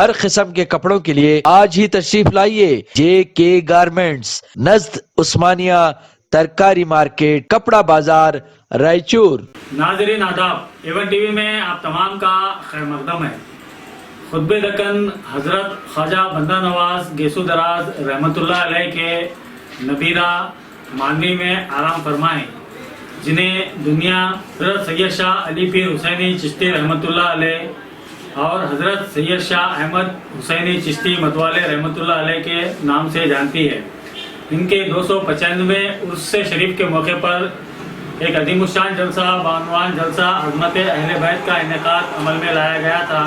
ہر قسم کے کپڑوں کے لیے آج ہی تشریف لائیے JK گارمنٹس، نزد عثمانیہ ترکاری مارکیٹ، کپڑا بازار، رائچور۔ ناظرین آداب، ایون ٹی وی میں آپ تمام کا خیر مقدم ہے۔ خطبہ دکن حضرت خواجہ بندہ نواز گیسو دراز رحمۃ اللہ علیہ کے نبیرہ مانوی میں آرام فرمائیں، جنہیں دنیا حضرت سید شاہ علی پیر حسینی چشتی رحمۃ اللہ علیہ اور حضرت سید شاہ احمد حسینی چشتی متوالے رحمۃ اللہ علیہ کے نام سے جانتی ہے۔ ان کے 295ویں عرس شریف کے موقع پر ایک عظیم الشان جلسہ بعنوان جلسہ عظمت اہل بیت کا انعقاد عمل میں لایا گیا تھا۔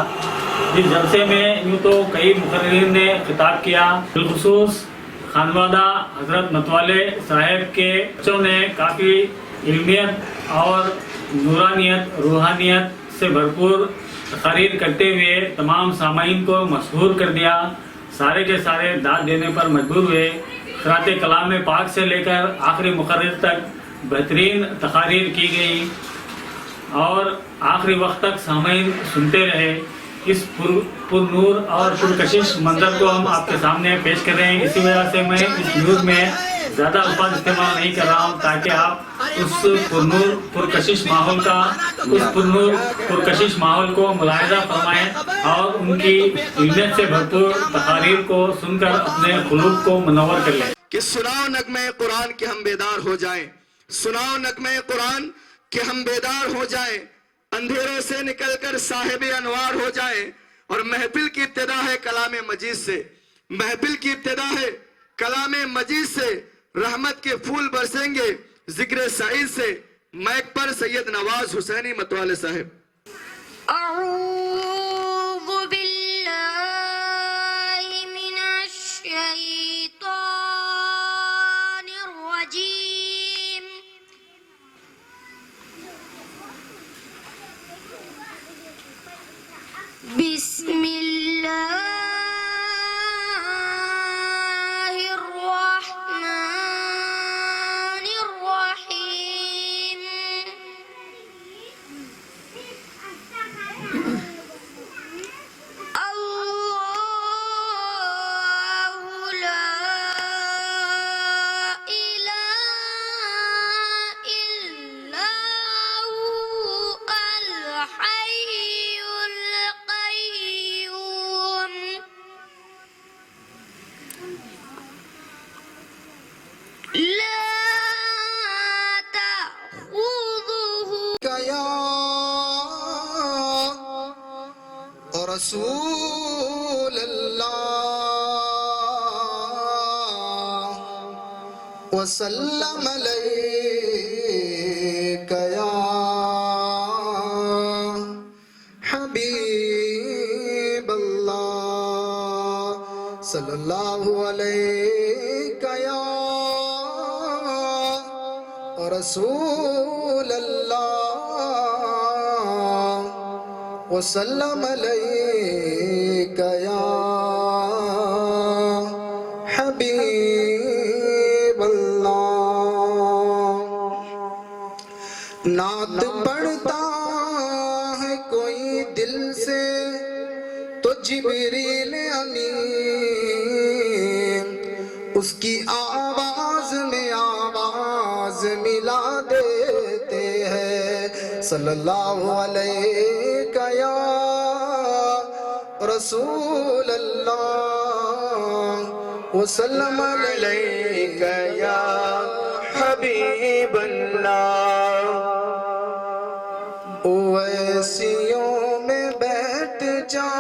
اس جلسے میں یوں تو کئی مقررین نے خطاب کیا، بالخصوص خانوادہ حضرت متوالے صاحب کے بچوں نے کافی علمیت اور نورانیت روحانیت سے بھرپور تقاریر کرتے ہوئے تمام سامعین کو مسحور کر دیا۔ سارے کے سارے داد دینے پر مجبور ہوئے۔ قرأت کلام پاک سے لے کر آخری مقرر تک بہترین تقاریر کی گئی اور آخری وقت تک سامعین سنتے رہے۔ اس پر نور اور پرکشش منظر کو ہم آپ کے سامنے پیش کر رہے ہیں۔ اسی وجہ سے میں اس نیوز میں زیادہ الفاظ استعمال نہیں کر رہا ہوں تاکہ آپ اس پرنور پرکشش ماحول کو ملاحظہ فرمائیں اور ان کی علمیت سے بھرپور تقاریر کو سن کر اپنے قلوب کو منور کر لیں۔ کہ سناؤ نغمے قرآن کے ہم بیدار ہو جائیں، سناؤ نغمے قرآن کے ہم بیدار ہو جائیں، اندھیرے سے نکل کر صاحب انوار ہو جائیں۔ اور محفل کی ابتدا ہے کلام مجید سے، محفل کی ابتدا ہے کلام مجید سے، رحمت کے پھول برسیں گے ذکر سعید سے۔ مائک پر سید نواز حسینی متوالے صاحب۔ اعوذ باللہ من الشیطان الرجیم، بسم اللہ الرحمن الرحیم۔ رسول اللہ وسلم علیک یا حبیب اللہ صلی اللہ علیک یا رسول اللہ وسلم علیک یا حبیب اللہ۔ نعت پڑھتا ہے کوئی دل سے تو جبریل امین اس کی آواز میں آواز ملا دیتے ہیں۔ صلی اللہ علیہ یا رسول اللہ وسلم علیک یا حبیب اللہ۔ اویسیوں میں بیٹھ جا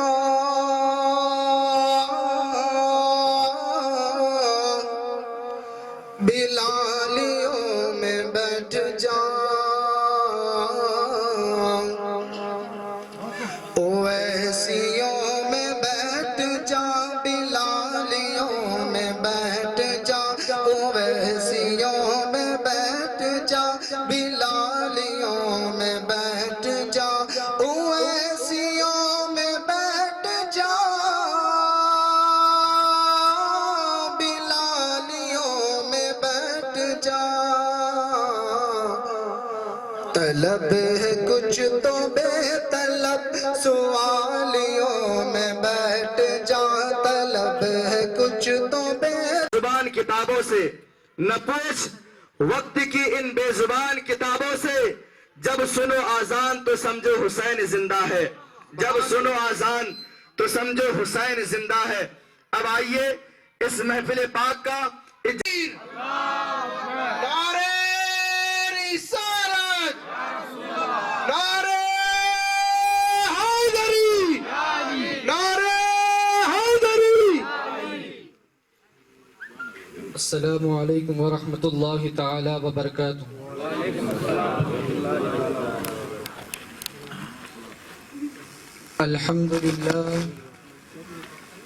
بلالیوں میں بیٹھ جا، اویسیوں میں بیٹھ جا بلالیوں میں بیٹھ جا، اویسیوں میں بیٹھ جا بلالیوں میں بیٹھ جا، اویسیوں میں بیٹھ جا بلالیوں میں بیٹھ جا۔ طلب ہے کچھ تو بے طلب سوالیوں میں بیٹھ کتابوں سے، نہ پوچھ وقت کی ان بے زبان کتابوں سے۔ جب سنو آذان تو سمجھو حسین زندہ ہے، جب سنو آذان تو سمجھو حسین زندہ ہے۔ اب آئیے اس محفل پاک کا نعرہ رسالت، نعرہ حیدری، نعرہ حیدری۔ السلام علیکم ورحمۃ اللہ تعالی وبرکاتہ۔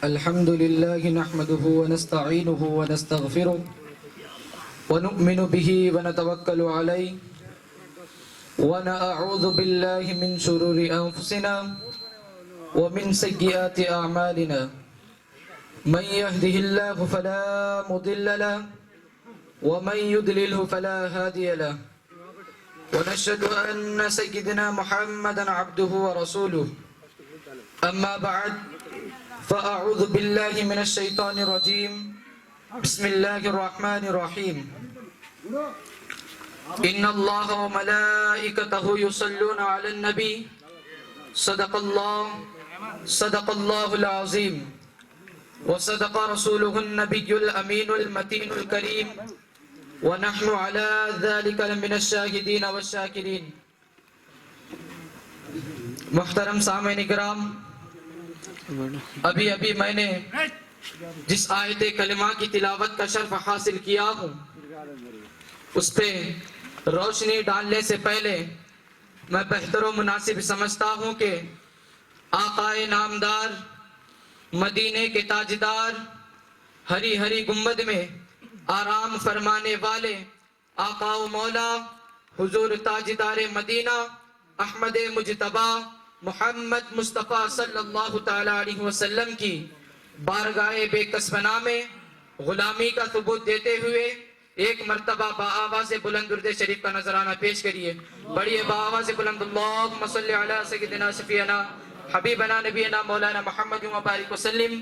الحمد للہ نحمده ونستعینه ونستغفره ونؤمن به ونتوکل علیہ ونعوذ باللہ من شرور انفسنا ومن سیئات اعمالنا من يهده الله فلا مضل له ومن يضلله فلا هادي له ونشهد أن سيدنا محمدا عبده ورسوله أما بعد فأعوذ بالله من الشيطان الرجيم بسم الله الرحمن الرحيم إن الله وملائكته يصلون على النبي صدق الله العظيم وصدق رسوله النبي الأمين المتين الكريم ونحن على ذلك من الشاهدين والشاكرين۔ محترم سامعین کرام، ابھی میں نے جس آیت کلمہ کی تلاوت کا شرف حاصل کیا ہوں اس پہ روشنی ڈالنے سے پہلے میں بہتر و مناسب سمجھتا ہوں کہ آقائے نامدار، مدینے کے تاجدار، ہری ہری گنبد میں آرام فرمانے والے آقا و مولا حضور تاجدار مدینہ احمد مجتبی محمد مصطفیٰ صلی اللہ تعالی علیہ وسلم کی بارگاہ بے کسب میں غلامی کا ثبوت دیتے ہوئے ایک مرتبہ بآواز بلند درود شریف کا نذرانہ پیش کریے۔ بڑھیے بآواز بلند اللہم صلی علی سیدنا شفیعنا حبیبنا نبینا مولانا محمد وبارک وسلم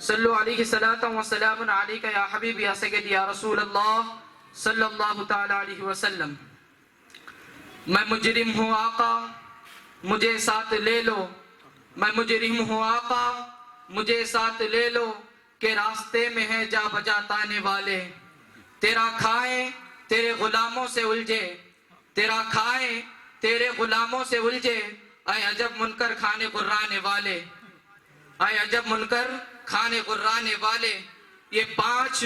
صلو علیہ صلاۃ و سلام علیک یا حبیب یا سیدی یا رسول اللہ صلی اللہ تعالی علیہ وسلم۔ میں مجرم ہوں آقا مجھے ساتھ لے لو، میں مجرم ہوں آقا مجھے ساتھ لے لو، کہ راستے میں ہے جا بجا تانے والے، تیرا کھائیں تیرے غلاموں سے الجھے، تیرا کھائیں تیرے غلاموں سے الجھے، اے عجب منکر کھانے قرانے والے، اے عجب منکر کھانے قرانے والے۔ یہ پانچ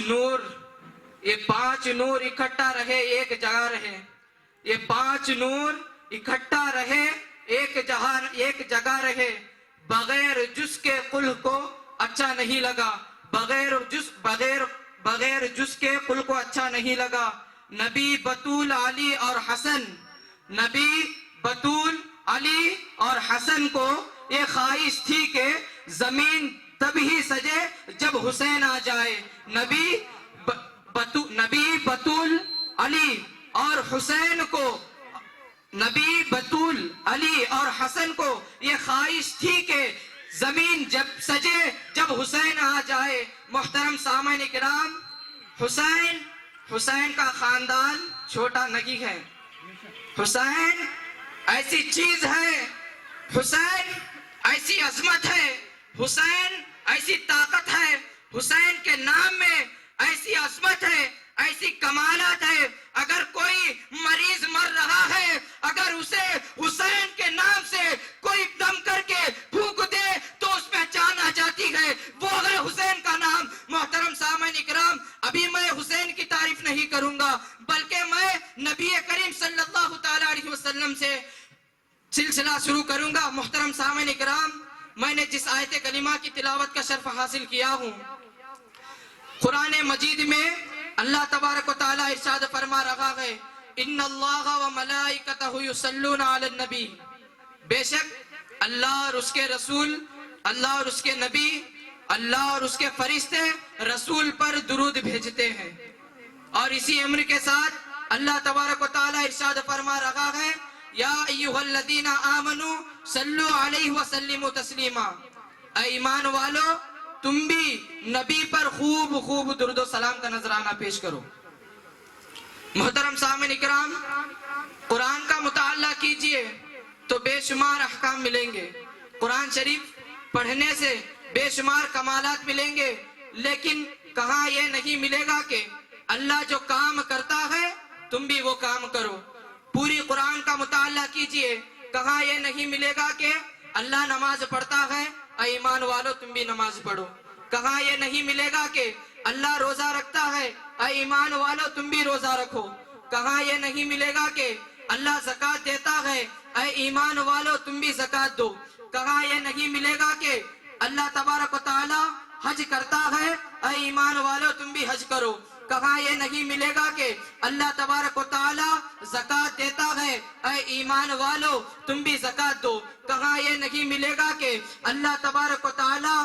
نور اکٹھا رہے ایک جگہ رہے، یہ پانچ نور اکٹھا رہے ایک جگہ رہے، بغیر جس کے قل کو اچھا نہیں لگا، بغیر جس کے قل کو اچھا نہیں لگا۔ نبی بطول علی اور حسن، نبی بطول علی اور حسن کو یہ خواہش تھی کہ زمین تبھی سجے جب حسین آ جائے۔ نبی بطول علی اور حسین کو، نبی بطول علی اور حسن کو یہ خواہش تھی کہ زمین جب سجے جب حسین آ جائے۔ محترم سامعین کرام، حسین کا خاندان چھوٹا نہیں ہے، حسین ایسی چیز ہے، حسین ایسی عظمت ہے، حسین ایسی طاقت ہے، حسین کے نام میں ایسی عظمت ہے، ایسی کمالات ہے۔ اگر کوئی مریض مر رہا ہے، اگر اسے حسین کے نام سے کوئی دم کر کے پھونک دے تو اس میں جان آ جاتی ہے، وہ ہے حسین کا نام۔ محترم سامعین کرام، ابھی میں حسین کی تعریف نہیں کروں گا بلکہ میں نبی کریم صلی اللہ تعالی علیہ وسلم سے سلسلہ شروع کروں گا۔ محترم سامعین کرام، میں نے جس آیت کلمہ کی تلاوت کا شرف حاصل کیا ہوں، قرآن مجید میں اللہ تبارک و تعالی ارشاد فرما رہا ہے، ان اللہ و ملائکتہ یصلون علی النبی، بے شک اللہ اور اس کے رسول، اللہ اور اس کے نبی، اللہ اور اس کے فرشتے رسول پر درود بھیجتے ہیں۔ اور اسی امر کے ساتھ اللہ تبارک و تعالی ارشاد فرما رہا ہے، یا ایھا الذین آمنوا صلوا علیہ وسلموا تسلیما، اے ایمان والو تم بھی نبی پر خوب خوب درود و سلام کا نذرانہ پیش کرو۔ محترم سامعین اکرام، قرآن کا مطالعہ کیجئے تو بے شمار احکام ملیں گے، قرآن شریف پڑھنے سے بے شمار کمالات ملیں گے، لیکن کہاں یہ نہیں ملے گا کہ اللہ جو کام کرتا ہے تم بھی وہ کام کرو۔ پوری قرآن کا مطالعہ کیجئے، کہاں یہ نہیں ملے گا کہ اللہ نماز پڑھتا ہے، اے ایمان والو تم بھی نماز پڑھو۔ کہاں یہ نہیں ملے گا کہ اللہ روزہ رکھتا ہے، اے ایمان والو تم بھی روزہ رکھو۔ کہاں یہ نہیں ملے گا کہ اللہ زکوٰۃ دیتا ہے، اے ایمان والو تم بھی زکوٰۃ دو۔ کہاں یہ نہیں ملے گا کہ اللہ تبارک و تعالی حج کرتا ہے، اے ایمان والو تم بھی حج کرو۔ کہاں یہ نہیں ملے گا کہ اللہ تبارک و تعالی زکوٰۃ دیتا ہے، اے ایمان والو تم بھی زکوٰۃ دو۔ کہاں یہ نہیں ملے گا کہ اللہ تبارک و تعالی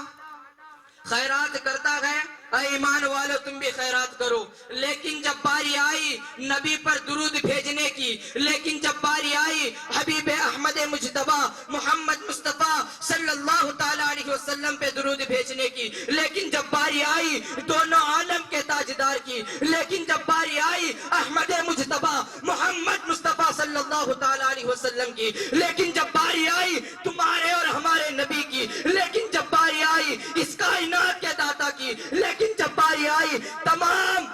خیرات کرتا ہے، اے ایمان والو تم بھی خیرات کرو۔ لیکن جب باری آئی نبی پر درود بھیجنے کی، لیکن جب باری آئی حبیب احمد مجتبی محمد مصطفیٰ صلی اللہ تعالیٰ علیہ وسلم پہ درود بھیجنے کی، لیکن جب باری آئی دونوں عالم کے تاجدار کی، لیکن جب باری آئی احمد مجتبی محمد مصطفیٰ صلی اللہ تعالیٰ علیہ وسلم کی، لیکن جب باری آئی تمہارے اور ہمارے نبی کی، لیکن جب باری آئی اس کائنات کے داتا کی، لیکن جب باری آئی تمام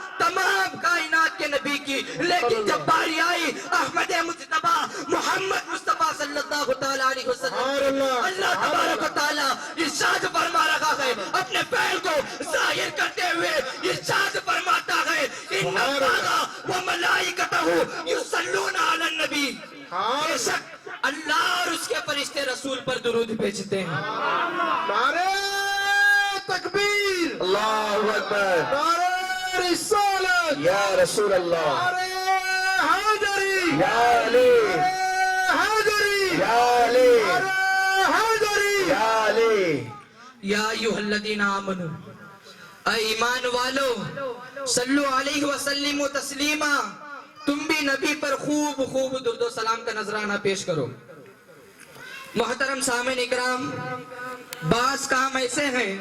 کائنات کے نبی کی، لیکن جب باری آئی احمد مجتبی محمد مصطفیٰ صلی اللہ تعالیٰ علیہ وسلم، اللہ تبارک و تعالیٰ ارشاد فرما رہا ہے، اپنے فعل کو ظاہر کرتے ہوئے ارشاد فرماتا ہے ان اللہ و ملائکتہ یصلون علی النبی، بے شک اللہ اور اس کے فرشتے رسول پر درود بھیجتے ہیں۔ نعرہ تکبیر، اللہ اکبر، نعرہ رسالت، یا رسول اللہ، نعرہ حیدری، یا علی، نعرہ حیدری، یا علی، نعرہ حیدری، یا علی۔ یا ایھا الذین آمنوا، اے ایمان والو صلو علیہ وسلم تسلیما، تم بھی نبی پر خوب خوب درود و سلام کا نذرانہ پیش کرو۔ محترم سامعین اکرام، بعض کام ایسے ہیں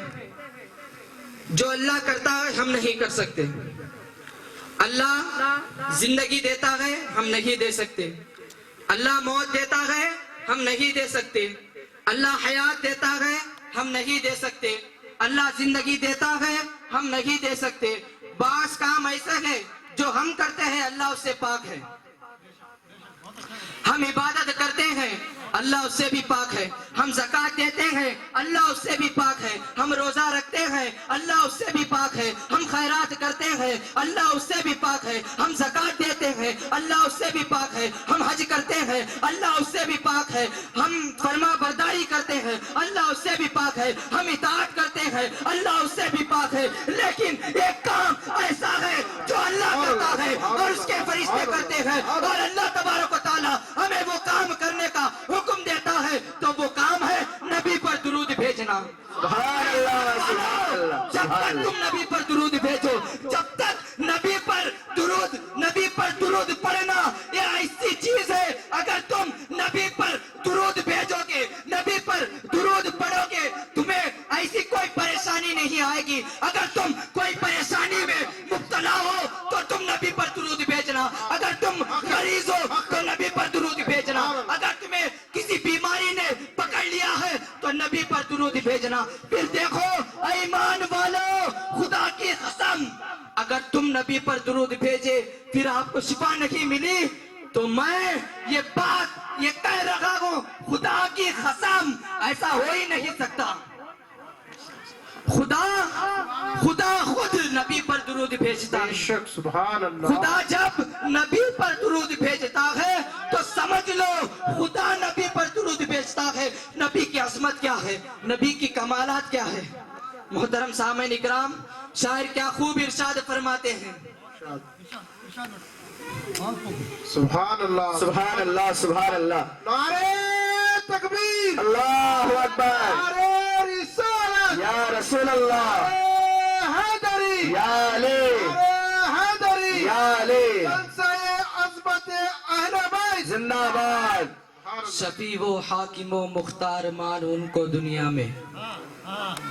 جو اللہ کرتا ہے ہم نہیں کر سکتے۔ اللہ زندگی دیتا ہے ہم نہیں دے سکتے، اللہ موت دیتا ہے ہم نہیں دے سکتے، اللہ حیات دیتا ہے ہم نہیں دے سکتے، اللہ زندگی دیتا ہے ہم نہیں دے سکتے۔ بعض کام ایسے ہیں جو ہم کرتے ہیں اللہ اس سے پاک ہے، ہم عبادت کرتے ہیں اللہ اس سے بھی پاک ہے، ہم زکوٰۃ دیتے ہیں اللہ اس سے بھی پاک ہے، ہم روزہ رکھتے ہیں اللہ اس سے بھی پاک ہے، ہم خیرات کرتے ہیں اللہ اس سے بھی پاک ہے، ہم زکوٰۃ دیتے ہیں اللہ اس سے بھی پاک ہے، ہم حج کرتے ہیں اللہ اس سے بھی پاک ہے، ہم فرما برداری کرتے ہیں اللہ اس سے بھی پاک ہے، ہم اطاعت کرتے ہیں اللہ اس سے بھی پاک ہے۔ لیکن ایک کام ایسا ہے جو اللہ کرتا ہے اور اس کے فرشتے کرتے ہیں، اور اللہ تبارک و تعالیٰ ہمیں وہ کام کرنے کا حکم دیتا ہے، تو وہ کام ہے نبی پر درود بھیجنا۔ سبحان اللہ، سبحان اللہ، جب تک تم نبی پر درود بھیجو، جب تک نبی پر درود پڑھنا یہ ایسی چیز ہے، اگر تم نبی پر درود بھیجو گے، نبی پر درود پڑھو گے، تمہیں ایسی کوئی پریشانی نہیں آئے گی۔ اگر تم کوئی پریشانی میں مبتلا ہو تو تم نبی پر درود بھیجنا، اگر تم مریض ہو تو نبی پر درود بھیجنا، اگر تمہیں کسی بیماری نے پکڑ لیا ہے تو نبی پر درود بھیجنا۔ پھر دیکھو اے ایمان والو، خدا کی قسم اگر تم نبی پر درود بھیجے پھر آپ کو شفا نہیں ملی تو میں یہ بات یہ کہہ رہا ہوں، خدا کی قسم ایسا ہو ہی نہیں سکتا۔ خدا خود نبی پر درود بھیجتا ہے۔ شک سبحان اللہ، خدا جب نبی پر درود بھیجتا ہے تو سمجھ لو خدا نبی پر درود بھیجتا ہے۔ نبی کی عظمت کیا ہے، نبی کی کمالات کیا ہے۔ محترم سامعین اکرام، شاعر کیا خوب ارشاد فرماتے ہیں، سبحان اللہ، سبحان اللہ، سبحان اللہ، نعرہ تکبیر، اللہ اکبر، نعرہ رسالت، یا رسول اللہ، نعرہ حیدری، یا علی، نعرہ حیدری، یا علی، جلسہ عظمت اہل بیت زندہ باد۔ شفیع و حاکم و مختار مان ان کو دنیا میں،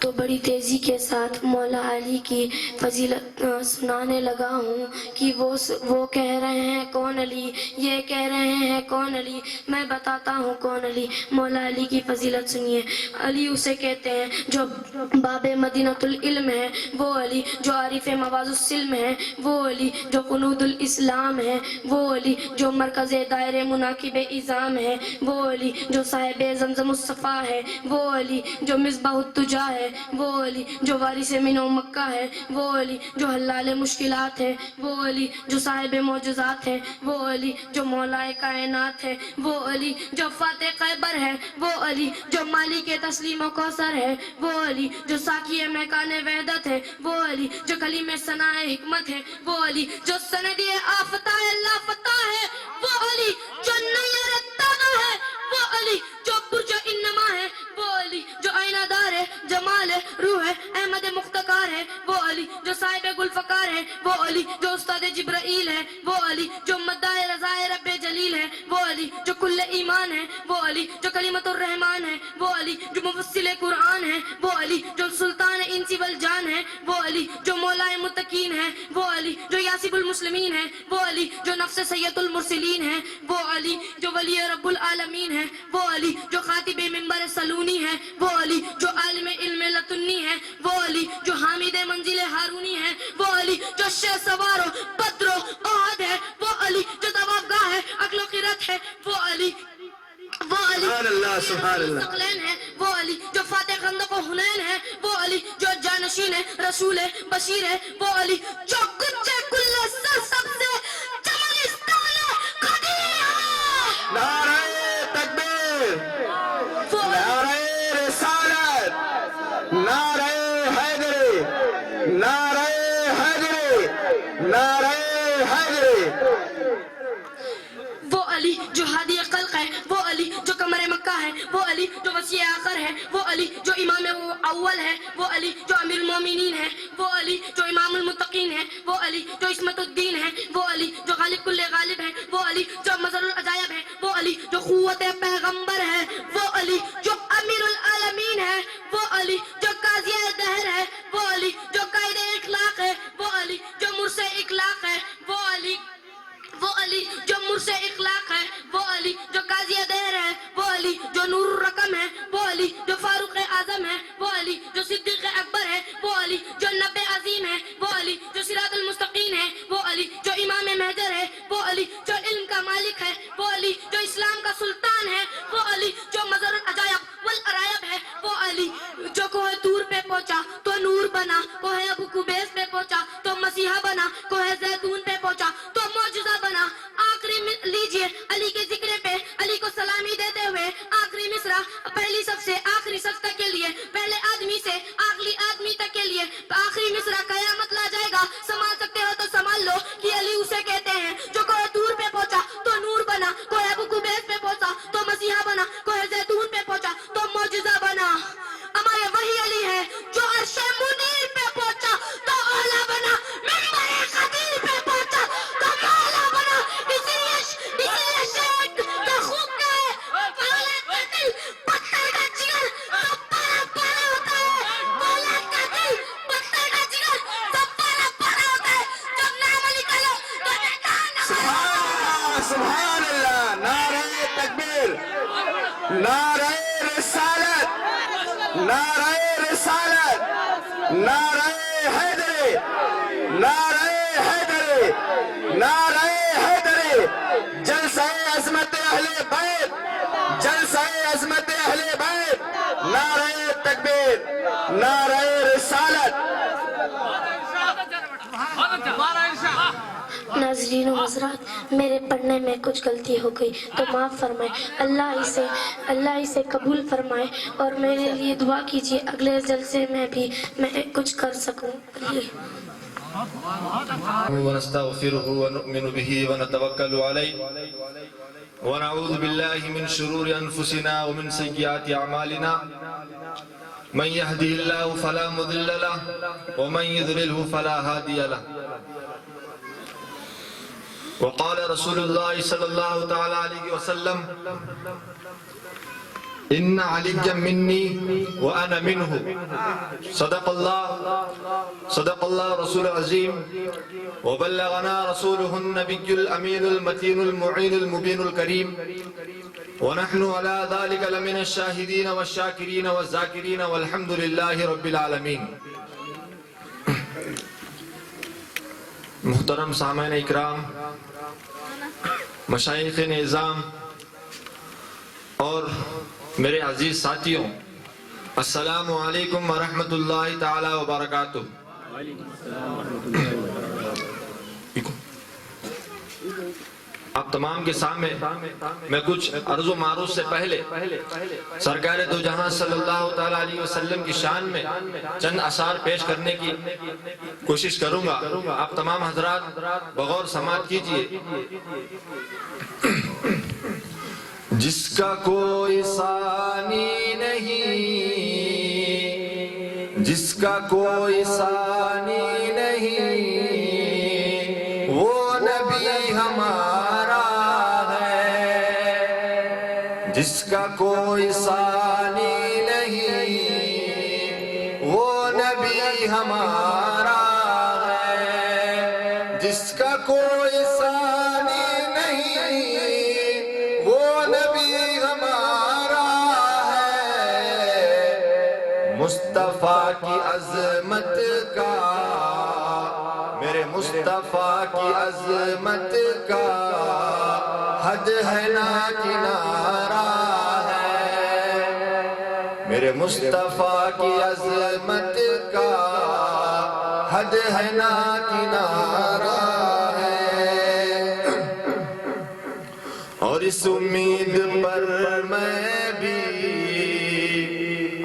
تو بڑی تیزی کے ساتھ مولا علی کی فضیلت سنانے لگا ہوں کہ وہ کہہ رہے ہیں کون علی، یہ کہہ رہے ہیں کون علی، میں بتاتا ہوں کون علی۔ مولا علی کی فضیلت سنیے۔ علی اسے کہتے ہیں جو باب مدینۃ العلم ہے وہ علی، جو عارف مواز السلم ہے وہ علی، جو قنود الاسلام ہے وہ علی، جو مرکز دائر مناقب اظام ہے وہ علی، جو صاحب زمزم الصفا ہے وہ علی، جو مصباح الدجا ہے وہ علی، جو وارث من و مکہ ہے وہ علی، جو حلال مشکلات ہے وہ علی، جو صاحب معجزات ہے وہ علی، جو مولا کائنات ہے وہ علی، جو فاتح خیبر ہے وہ علی، جو مالک تسلیم و کوثر ہے وہ علی، جو ساقی میکان وحدت ہے وہ علی، جو کلیم ثناء حکمت ہے وہ علی، جو سند آفتہ اللہ فتح ہے وہ علی، جو نیر تانا ہے وہ علی، جو برج انما ہے وہ علی، جو آئینہ دار ہے جمال ہے روح ہے احمد مختار ہے وہ علی، جو صاحب گلفقار ہے وہ علی، جو استاد جبرائیل ہے وہ علی، جو مدعا رضا رب جلیل ہے وہ علی، جو کل ایمان ہے وہ علی، جو کلمت الرحمن ہے وہ علی، جو مفصل قرآن ہے وہ علی، جو سلطان انسی والجان ہے وہ علی، جو مولا متقین ہے وہ علی، جو یاسب المسلمین ہے وہ علی، جو نفس سید المرسلین ہے وہ علی، جو ولی رب العالمین ہے وہ علی، جو خاطب منبر سلونی ہے وہ علی، جو عالم علم لتنی ہے وہ علی، جو حامد منزل ہارونی ہے وہ علی، جو شہ سوارو بدرو احد ہے وہ علی، جو دوابگاہ ہے عقل و قرت ہے وہ علی، وہ علی، سبحان اللہ سبحان اللہ۔ ثقلین ہے وہ علی، جو فاتح خندق و حنین ہے وہ علی، جو جانشین ہے رسول ہے بشیر ہے وہ علی، جو کچھ کل سر سب سے جمالستان خدیجہ نعرہ تکبیر، وہ علی، نعرہ رسالت، نعرہ حیدری، نعرہ حیدری، نعرہ حیدری۔ وہ علی، جو ہادی خلق ہے وہ علی، جو قمر مکہ ہے وہ علی، جو وسیع آخر ہے وہ علی، جو امام اول ہے وہ علی، جو امیر المومنین ہے وہ علی، جو امام المتقین ہے وہ علی، جو عصمت الدین ہے وہ علی، جو غالب کل غالب ہے وہ علی، جو مظہر العجائب ہے وہ علی، جو قوت پیغمبر ہے وہ علی، جو امیر العالمین ہے وہ علی، جو قاضی دہر ہے وہ علی، جو قائد اخلاق ہے وہ علی، جو مرسِ اخلاق ہے وہ علی، وہ علی، جو مرسِ اخلاق ہے وہ علی، جو قاضی دہر ہے وہ علی، جو نور الرقم ہے وہ علی، جو فاروق اعظم ہے وہ علی، جو صدیق اکبر ہے وہ علی، جو نبی عظیم ہے وہ علی، جو صراط المستقیم ہے وہ علی، جو امام مہجر ہے وہ علی، جو علم کا مالک ہے وہ علی، جو اسلام کا سلطان ہے وہ علی، جو مظہر العجائب والعرائب ہے وہ علی، جو کوہ طور پہ پہنچا تو نور بنا، کوہ ابو قبیس پہ پہنچا تو مسیحا بنا، کوہ زیتون پہ پہنچا تو معجزہ بنا۔ آخری لیجئے علی کے ذکر پہ علی کو سلامی دیتے ہوئے آخری مصرع پہلی صف سے آخری صف تک کے لیے، پہلے آدمی سے آخری آدمی تک کے لیے آخری مصرع قیامت لا جائے گا، سنبھال سکتے ہو تو سنبھال لو کہ علی اسے کہتے ہیں جو کوہ طور پہ پہنچا تو نور بنا، کوہ ابو قبیس پہ پہنچا تو مسیحا بنا، کوہ زیتون پہ پہنچا تو معجزہ بنا۔ اما یہ وہی علی ہے جو عرش منیر پہ پہنچا تو اولا بنا، منبر خدیر پہ پہنچا تو مولا بنا۔ اسی لیے شیخ کا خوب کا ہے فولاد کا دل پتھر کا جگر سب پارا پارا ہوتا ہے، فولاد کا دل پتھر کا جگر سب پارا پارا ہوتا ہے، جب نام علی کا لو تو نکان سبحان اللہ، نعرہ تکبیر، نعرہ رسالت، نعرہ رسالت، نعرہ حیدری، نعرہ حیدری، نعرہ حیدری۔ جلسہ عظمت اہل بیت، جلسہ عظمت اہل بیت، نعرہ تکبیر، نعرہ رسالت۔ ناظرین و حضرات، میرے پڑھنے میں کچھ غلطی ہو گئی تو معاف فرمائے، اللہ اسے قبول فرمائے اور میرے لیے دعا کیجیے اگلے جلسے میں بھی میں کچھ کر سکوں۔ ونستغفره ونؤمن به ونتوكل عليه ونعوذ بالله من شرور أنفسنا ومن سيئات أعمالنا من يهده الله فلا مضل له ومن يضلله فلا هادي له وقال رسول الله صلى الله تعالى عليه وسلم ان علی منی وانا منہ صدق اللہ رسول عظیم وبلغنا رسوله النبی الامین المتین المعین المبین الکریم ونحن على ذلك لمن الشاہدین والشاکرین والذاکرین والحمد للہ رب العالمین. محترم سامعین اکرام، مشائخ نظام اور میرے عزیز ساتھیوں، السلام علیکم ورحمۃ اللہ تعالی وبرکاتہ. آپ تمام کے سامنے میں کچھ عرض و معروض سے پہلے سرکار دو جہاں صلی اللہ تعالی علیہ وسلم کی شان میں چند اشعار پیش کرنے کی کوشش کروں گا. آپ تمام حضرات بغور سماعت کیجئے. جس کا کوئی ثانی نہیں، جس کا کوئی ثانی نہیں، وہ نبی ہمارا ہے. جس کا کوئی ثانی نہیں، وہ نبی ہمارا ہے. جس کا کوئی ثانی نہیں، وہ نبی ہمارا ہے. مصطفیٰ کی عظمت کا، میرے مصطفیٰ کی عظمت کا حد ہے نہ کنارہ ہے. میرے مصطفیٰ کی عظمت کا حد ہے نہ کنارہ ہے. اور اس امید پر میں بھی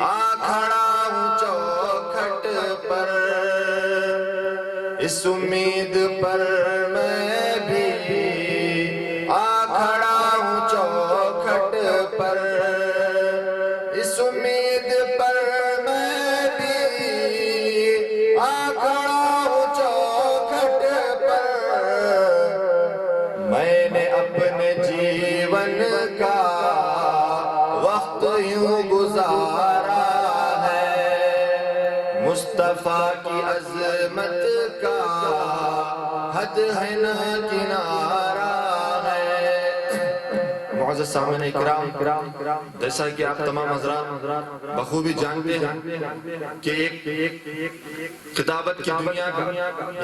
آ کھڑا ہوں چوکھٹ پر. اس امید پر میں بھی آ کھڑا ہوں چوکھٹ پر. اس امید پر میں بھی آ کھڑا ہوں چوکھٹ پر. میں نے اپنے جیون کا وقت یوں گزارا ہے. مصطفیٰ کی عظمت کا حد ہے نہ کنارہ ہے. معزز سامعین اکرام، جیسا کہ آپ تمام حضرات بخوبی جانتے ہیں کہ ایک خطابت کی دنیا کا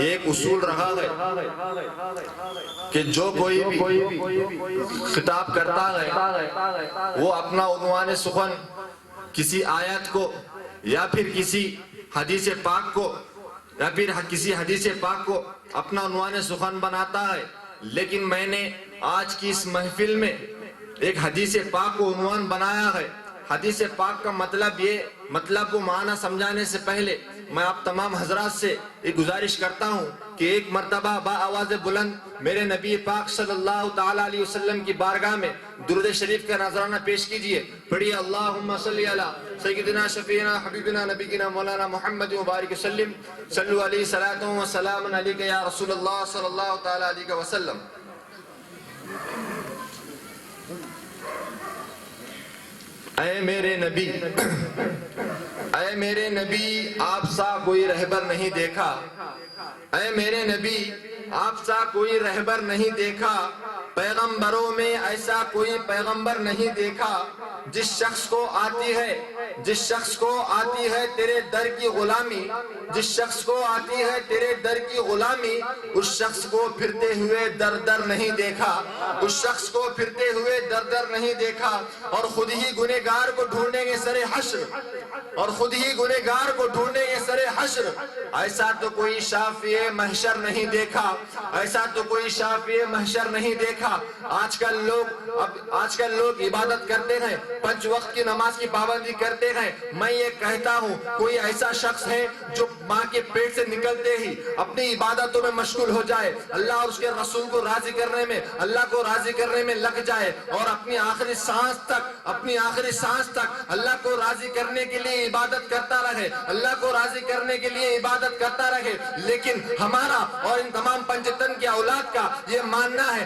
ایک اصول رہا ہے کہ جو کوئی بھی خطاب کرتا ہے وہ اپنا عنوان سخن کسی آیت کو یا پھر کسی حدیث پاک کو یا پھر کسی حدیث پاک کو اپنا عنوان سخن بناتا ہے. لیکن میں نے آج کی اس محفل میں ایک حدیث پاک کو عنوان بنایا ہے. حدیث پاک کا مطلب کو معنی سمجھانے سے پہلے میں آپ تمام حضرات سے ایک گزارش کرتا ہوں کہ ایک مرتبہ با آواز بلند میرے نبی پاک صلی اللہ تعالی علیہ وسلم کی بارگاہ میں درود شریف کا نذرانہ پیش کیجئے. پڑھیے اللہم صلی علی سیدنا شفیعنا حبیبنا نبینا مولانا محمد مبارک وسلم. صلو علیہ صلاۃ و سلام علیک یا رسول اللہ صلی اللہ تعالی علیہ وسلم. اے میرے نبی، اے میرے نبی، آپ سا کوئی رہبر نہیں دیکھا. اے میرے نبی، آپ سا کوئی رہبر نہیں دیکھا. پیغمبروں میں ایسا کوئی پیغمبر نہیں دیکھا. جس شخص کو آتی ہے تیرے در کی غلامی، جس شخص کو آتی ہے تیرے در کی غلامی، اس شخص کو پھرتے ہوئے در در نہیں دیکھا. اس شخص کو پھرتے ہوئے در در نہیں دیکھا. اور خود ہی گنہگار کو ڈھونڈیں گے سر حشر، اور خود ہی گنہگار کو ڈھونڈیں گے سر حشر. ایسا تو کوئی شافع محشر نہیں دیکھا، ایسا تو کوئی شافع محشر نہیں دیکھا. آج کل لوگ عبادت کرتے ہیں، 5 وقت کی نماز کی پابندی کرتے ہیں. میں یہ کہتا ہوں کوئی ایسا شخص ہے جو ماں کے پیٹ سے نکلتے ہی اپنی عبادتوں میں مشغول ہو جائے، اللہ اور اس کے رسول کو راضی کرنے میں، اللہ کو راضی کرنے میں لگ جائے، اور اپنی آخری سانس تک اللہ کو راضی کرنے کے لیے عبادت کرتا رہے، اللہ کو راضی کرنے کے لیے عبادت کرتا رہے. لیکن ہمارا اور ان تمام پنجتن کی اولاد کا یہ ماننا ہے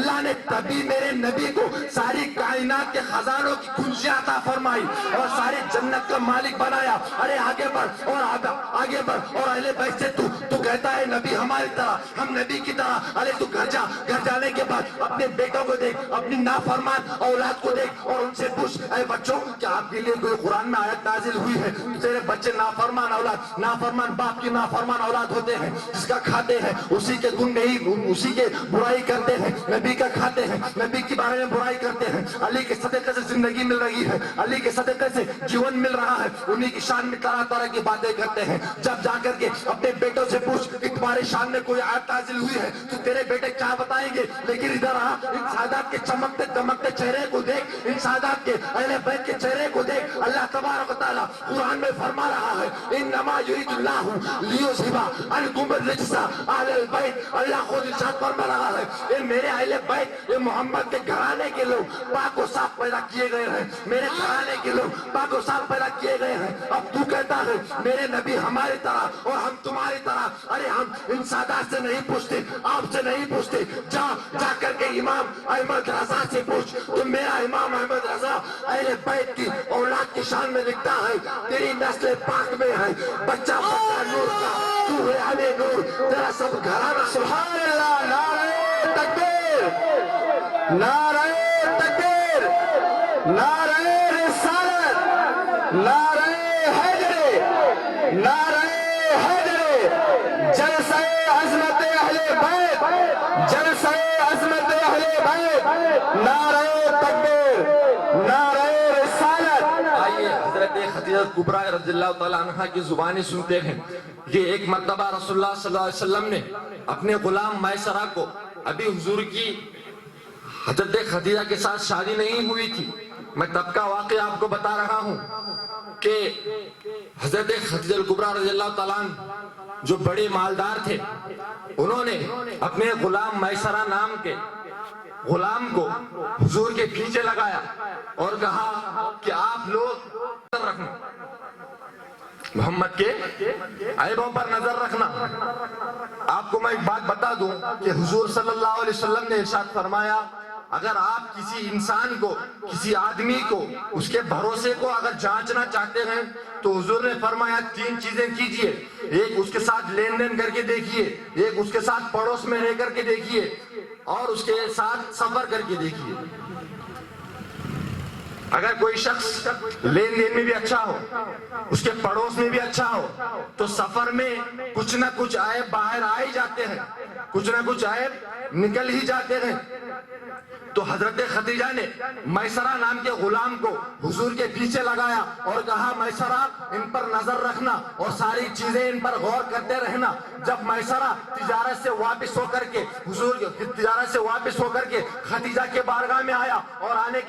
اللہ نے تبھی میرے نبی کو ساری کائنات کے خزانوں کی کنجیاں عطا فرمائی اور ساری جنت کا مالک بنایا. ارے آگے بڑھ اور آگے بڑھ اور اہل بیت سے تو کہتا ہے نبی ہماری طرح, ہم نبی کی طرح. ارے تو گھر جا, گھر جانے کے بعد اپنے بیٹوں کو دیکھ, اپنی نافرمان اولاد کو دیکھ اور ان سے پوچھ, اے بچوں کیا آپ کے لیے کوئی قرآن میں آیت نازل ہوئی ہے؟ تیرے بچے نافرمان اولاد, نافرمان باپ کی نافرمان اولاد ہوتے ہیں, جس کا کھاتے ہیں اسی کے گن نہیں, اسی کے برائی کرتے ہیں, نبی کا کھاتے ہیں, نبی کے بارے میں برائی کرتے ہیں. علی کے صدقے سے زندگی مل رہی ہے, علی کے صدقے سے جیون مل رہا ہے, انہی کی شان میں طرح طرح کی باتیں کرتے ہیں. جب جا کر کے اپنے بیٹوں سے پوچھ کہ تمہاری شان میں کوئی آیت نازل ہوئی ہے تو تیرے بیٹے کیا بتائیں گے. لیکن ادھر آ, ان سادات کے چمکتے دمکتے چہرے کو دیکھ, ان سادات کے اہل بیت کے چہرے کو دیکھ. اللہ تبارک و تعالیٰ قرآن میں فرما رہا ہے انما یرید اللہ لیذھب عنکم الرجس اہل البیت. اللہ خود ارشاد فرما رہا ہے اے میرے اہل بیت, یہ محمد کے گھرانے کے لوگ پاک و صاف پیدا کیے گئے ہیں, میرے گھرانے کے لوگ پاک و صاف پیدا کیے گئے ہیں. اب تو کہتا ہے میرے نبی ہماری طرح اور ہم تمہاری طرح. ارے ہم ان سادات سے نہیں پوچھتے, آپ سے نہیں پوچھتے. جا کر کے امام احمد رضا سے پوچھ. تو میرا امام احمد رضا اہل بیت کی اولاد کی شان میں لکھتا ہے تیری نسل پاک میں ہے, بچہ بچہ نور کا, تو ہے ہمیں نور, تیرا سب گھرانہ. سبحان اللہ, نعرہ تکبیر, نعرہ تکبیر, نعرہ رسالت, نعرہ حیدر, نعرہ حیدر, جلسہ عظمت اہل بیت, جلسہ عظمت اہل بیت, نعرہ تکبیر, نعرہ رسالت. آئیے حضرت خدیجہ کبریٰ رضی اللہ تعالیٰ عنہ کی زبانی سنتے ہیں کہ ایک مرتبہ رسول اللہ صلی اللہ علیہ وسلم نے اپنے غلام میسرہ کو, ابھی حضور کی حضرت خدیجہ کے ساتھ شادی نہیں ہوئی تھی, میں تب کا واقعہ آپ کو بتا رہا ہوں کہ حضرت خدیجہ کبریٰ رضی اللہ تعالیٰ عنہ جو بڑے مالدار تھے, انہوں نے اپنے غلام میسرہ نام کے غلام کو حضور کے پیچھے لگایا اور کہا کہ آپ لوگ رکھنا, محمد کے عیبوں پر نظر رکھنا. آپ کو میں ایک بات بتا دوں کہ حضور صلی اللہ علیہ وسلم نے ارشاد فرمایا اگر آپ کسی انسان کو, کسی آدمی کو, اس کے بھروسے کو اگر جانچنا چاہتے ہیں تو حضور نے فرمایا 3 چیزیں کیجئے. ایک اس کے ساتھ لین دین کر کے دیکھیے, ایک اس کے ساتھ پڑوس میں رہ کر کے دیکھیے, اور اس کے ساتھ سفر کر کے دیکھیے. اگر کوئی شخص لین دین میں بھی اچھا ہو, اس کے پڑوس میں بھی اچھا ہو, تو سفر میں کچھ نہ کچھ عیب باہر آ ہی جاتے ہیں, کچھ نہ کچھ عیب نکل ہی جاتے ہیں. تو حضرت خدیجہ نے میسرہ نام کے غلام کو حضور کے پیچھے لگایا اور کہا میسرہ ان پر نظر رکھنا اور ساری چیزیں ان پر غور کرتے رہنا. جب میسرہ تجارت سے واپس ہو کر کے حضور تجارت سے واپس ہو کر کے خدیجہ کے بارگاہ میں آیا, اور آنے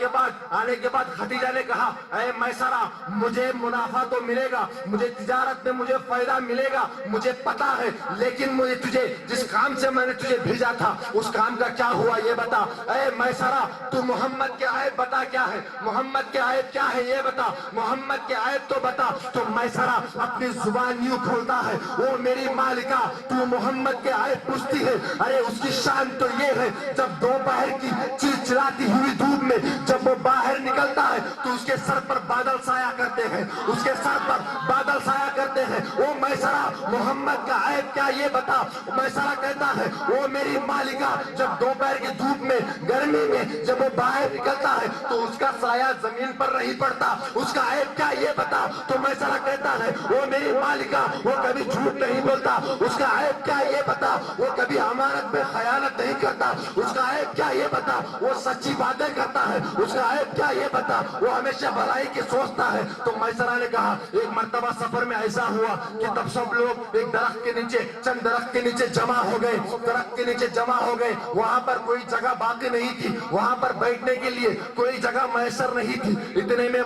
کے بعد خدیجہ نے کہا اے میسرہ مجھے منافع تو ملے گا, مجھے تجارت میں مجھے فائدہ ملے گا, مجھے پتا ہے, لیکن مجھے تجھے جس کام سے میں نے تجھے بھیجا تھا اس کام کا کیا ہوا یہ بتا. اے میسرہ تو محمد کے عیب بتا کیا ہے, محمد کے عیب کیا ہے یہ بتا, محمد کے عیب تو بتا. تو میسرہ اپنی زبان یوں کھولتا ہے وہ میری مالکہ تو محمد کے عیب پوچھتی ہے. ارے اس کی شان تو یہ ہے جب دوپہر کی چلچلاتی ہوئی دھوپ میں جب وہ باہر نکلتا ہے تو اس کے سر پر بادل سایہ کرتے ہیں, اس کے سر پر بادل سایہ کرتے ہیں. وہ میسرہ محمد کا عیب کیا یہ بتا. میسرہ کہتا ہے وہ میری مالکہ جب دوپہر کی دھوپ میں گرمی میں جب وہ باہر نکلتا ہے تو اس کا سایہ زمین پر نہیں پڑتا, اس کا عیب کیا یہ بتا. تو میسرہ کہتا ہے وہ میری مالکہ وہ کبھی جھوٹ نہیں بولتا, اس کا عیب کیا یہ بتا. وہ کبھی امانت میں خیانت نہیں کرتا, اس کا عیب کیا یہ بتا. وہ سچی باتیں کرتا ہے, اس کا عیب کیا یہ بتا. وہ ہمیشہ بھلائی کی سوچتا ہے. تو میسرہ نے کہا ایک مرتبہ سفر میں ایسا ہوا کہ تب سب لوگ ایک درخت کے نیچے, چند درخت کے نیچے جمع ہو گئے, درخت کے نیچے جمع ہو گئے. وہاں پر کوئی جگہ باقی نہیں تھی, وہاں پر بیٹھنے کے لیے کوئی جگہ میسر نہیں تھی. اتنے میں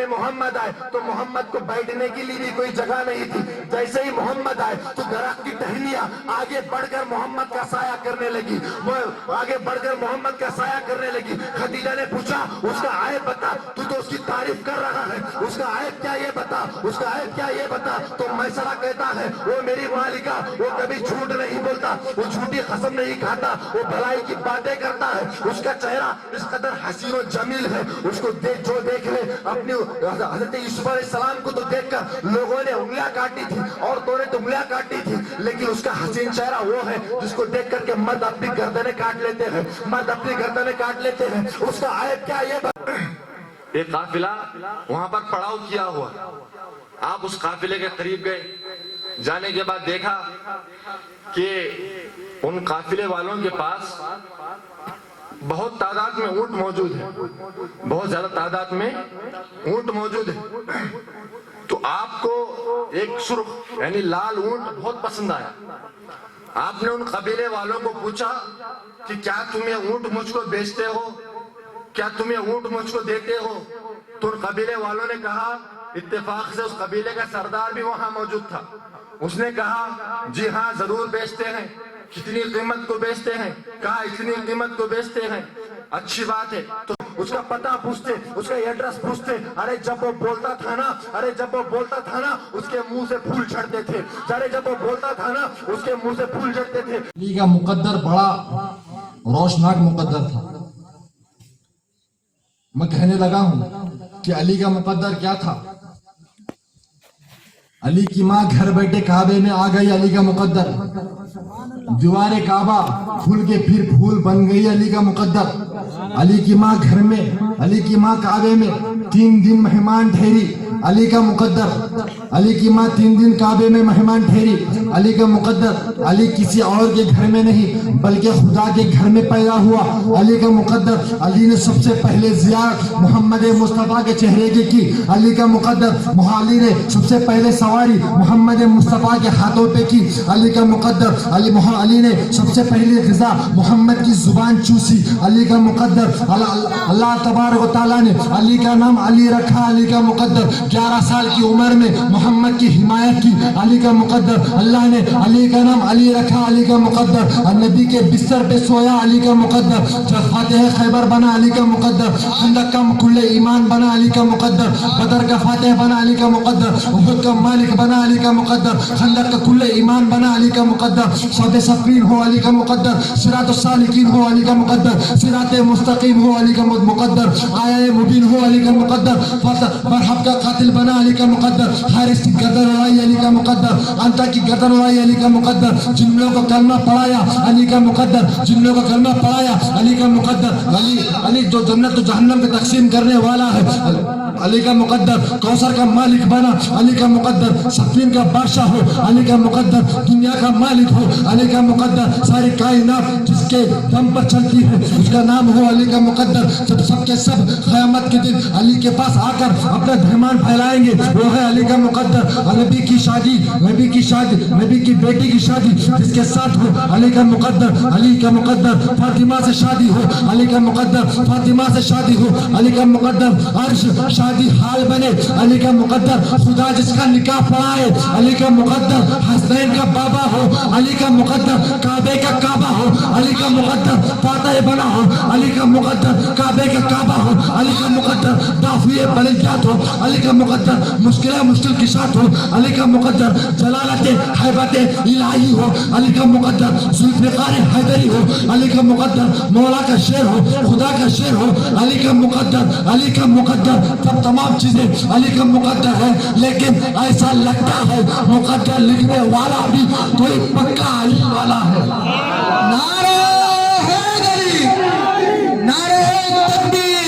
محمد آئے تو محمد کو بیٹھنے کے لیے بھی کوئی جگہ نہیں تھی. جیسے ہی محمد آئے تو درخت کی ٹہنیاں آگے بڑھ کر محمد کا سایہ کرنے لگی, وہ آگے بڑھ کر محمد کا سایہ کرنے لگی. خدیجہ نے پوچھا اس کا عیب بتا, تو اس کی تعریف کر رہا ہے, اس کا عیب کیا یہ بتا, اس کا عیب کیا یہ بتا. تو میسرہ کہتا ہے وہ میری مالکہ, وہ کبھی جھوٹ نہیں بولتا, وہ جھوٹی قسم نہیں کھاتا, وہ بھلائی کی باتیں کرتا ہے, اس کا چہرہ اس قدر حسین و جمیل ہے, اس کو جو دیکھ لے. اپنی حضرت یوسف علیہ السلام کو تو دیکھ کر لوگوں نے انگلیاں کاٹی تھی, عورتوں نے تو انگلیاں کاٹی تھی, لیکن اس کا حسین چہرہ وہ ہے جس کو دیکھ کر کے مرد اپنی گردنیں کاٹ لیتے ہیں, مرد اپنی گردنیں کاٹ لیتے ہیں. اس کا عیب کیا یہ ایک قافلہ وہاں پر پڑاؤ کیا ہوا, آپ اس قافلے کے قریب گئے, جانے کے بعد دیکھا کہ ان قافلے والوں کے پاس بہت تعداد میں اونٹ موجود ہے, بہت زیادہ تعداد میں اونٹ موجود ہے. تو آپ کو ایک سرخ یعنی لال اونٹ بہت پسند آیا. آپ نے ان قبیلے والوں کو پوچھا کہ کیا تم یہ اونٹ مجھ کو بیچتے ہو, کیا تم یہ اونٹ مجھ کو دیتے ہو؟ تو ان قبیلے والوں نے کہا, اتفاق سے اس قبیلے کا سردار بھی وہاں موجود تھا, اس نے کہا جی ہاں ضرور بیچتے ہیں. کتنی قیمت کو بیچتے ہیں؟ کہا اتنی قیمت کو بیچتے ہیں. اچھی بات ہے. تو اس کا پتہ پوچھتے, اس کا ایڈریس پوچھتے. ارے جب وہ بولتا تھا نا, اس کے منہ سے پھول جھڑتے تھے. جب وہ بولتا تھا نا, اس کے منہ سے پھول جھڑتے تھے. علی کا مقدر بڑا روشناک مقدر تھا. میں کہنے لگا ہوں کہ علی کا مقدر کیا تھا. علی کی ماں گھر بیٹھے کعبے میں آ گئی, علی کا مقدر. دیوار کعبہ کھل کے پھر پھول بن گئی, علی کا مقدر. علی کی ماں گھر میں, علی کی ماں کعبے میں 3 دن مہمان ٹھہری, علی کا مقدر. علی کی ماں 3 دن کعبے میں مہمان ٹھہری, علی کا مقدر. علی کسی اور کے گھر میں نہیں بلکہ خدا کے گھر میں پیدا ہوا, علی کا مقدر. علی نے سب سے پہلے زیارت محمد مصطفیٰ کے چہرے کی, علی کا مقدر. علی نے سب سے پہلے سواری محمد مصطفیٰ کے ہاتھوں پہ کی, علی کا مقدر. علی نے سب سے پہلے غذا محمد کی زبان چوسی, علی کا مقدر. اللہ تبارک و تعالیٰ نے علی کا نام علی رکھا, علی کا مقدر. 11 سال کی عمر میں محمد کی حمایت کی, علی کا مقدر. اللہ نے علی کا نام علی رکھا, علی کا مقدر. نبی کے بستر پہ سویا, علی کا مقدر. جب فاتح خیبر بنا, علی کا مقدر. خندق کا کل ایمان بنا, علی کا مقدر. بدر کا فاتح بنا, علی کا مقدر. احد کا مالک بنا, علی کا مقدر. خندق کا کل ایمان بنا, علی کا مقدر. صد صفین ہو, علی کا مقدر. صراط السالکین ہو, علی کا مقدر. صراط مستقیم ہو, علی کا مقدر. آیا مبین ہو, علی کا مقدر. مرحب کا قاتل بنا, علی کا مقدر. حارث کی گردن اڑائی, علی کا مقدر. انتا کی گردن اڑائی, علی کا مقدر. جملوں کو کلمہ پڑھایا, علی کا مقدر. جملوں کو کلمہ پڑھایا, علی کا مقدر. علی جو جنت و جہنم کو تقسیم کرنے والا ہے, علی کا مقدر. کوثر کا مالک بنا, علی کا مقدر. صفین کا بادشاہ ہو, علی کا مقدر. دنیا کا مالک ہو, علی کا مقدر. ساری کائنات جس کے دم پر چلتی ہے اس کا نام ہو, علی کا مقدر. جب سب کے سب قیامت کے دن علی کے پاس آ کر اپنا دھرمان پھیلائیں گے, وہ ہے علی کا مقدر. نبی کی شادی, نبی کی بیٹی کی شادی جس کے ساتھ ہو, علی کا مقدر. علی کا مقدر. فاطمہ سے شادی ہو, علی کا مقدر. فاطمہ سے شادی ہو, علی کا مقدر. عرش شادی حال بنے, علی کا مقدر. خدا جس کا نکاح پڑھائے, علی کا مقدر. حسنین کا بابا ہو, علی کا مقدر. کعبے کا کعبہ ہو, علی کا مقدر. فاتح بنا ہو, علی کا مقدر. کعبے کا کعبہ ہو, علی کا مقدر. دافعی بلندیات ہو, علی کا مقدر. مشکل کی ساتھ ہو, علی کا مقدر. جلالت حیبت الہی ہو, علی کا مقدر. ذوالفقار حیدری ہو, علی کا مقدر. مولا کا شعر ہو, خدا کا شعر ہو, علی کا مقدر. علی کا مقدر. سب تمام چیزیں علی کا مقدر ہے, لیکن ایسا لگتا ہے مقدر لکھنے والا بھی کوئی پکا علی والا ہے. نعرہ حیدری, نعرہ تکبیر.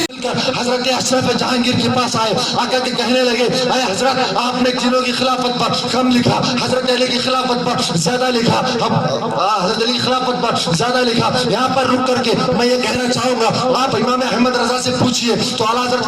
حضرت اشرف جہانگیر کے پاس آئے, آقا کے کہنے لگے اے حضرت آپ نے جنوں کی خلافت پر کم لکھا, حضرت علی کی خلافت پر زیادہ لکھا, حضرت علی کی خلافت پر زیادہ لکھا. یہاں پر رک کر کے میں یہ کہنا چاہوں گا, آپ امام احمد رضا سے پوچھئے تو اعلیٰ حضرت